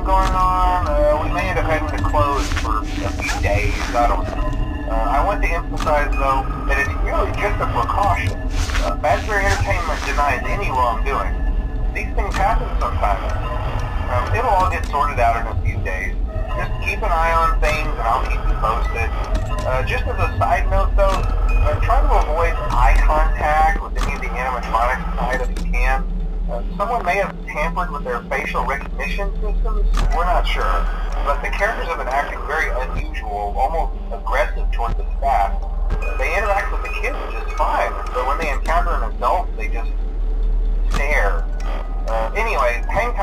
thing going on. We may end up having to close for a few days. I don't know. I want to emphasize, though, that it's really just a precaution. Fazbear Entertainment denies any wrongdoing. These things happen sometimes. It'll all get sorted out in a few days. Just keep an eye on things, and I'll keep you posted. Just as a side note, though, try to avoid eye contact with any of the animatronics side if you can. Someone may have tampered with their facial recognition systems. We're not sure. But the characters have been acting very unusual, almost aggressive towards the staff. They interact with the kids just fine, but when they encounter an adult, they just stare. Anyway, hang tight.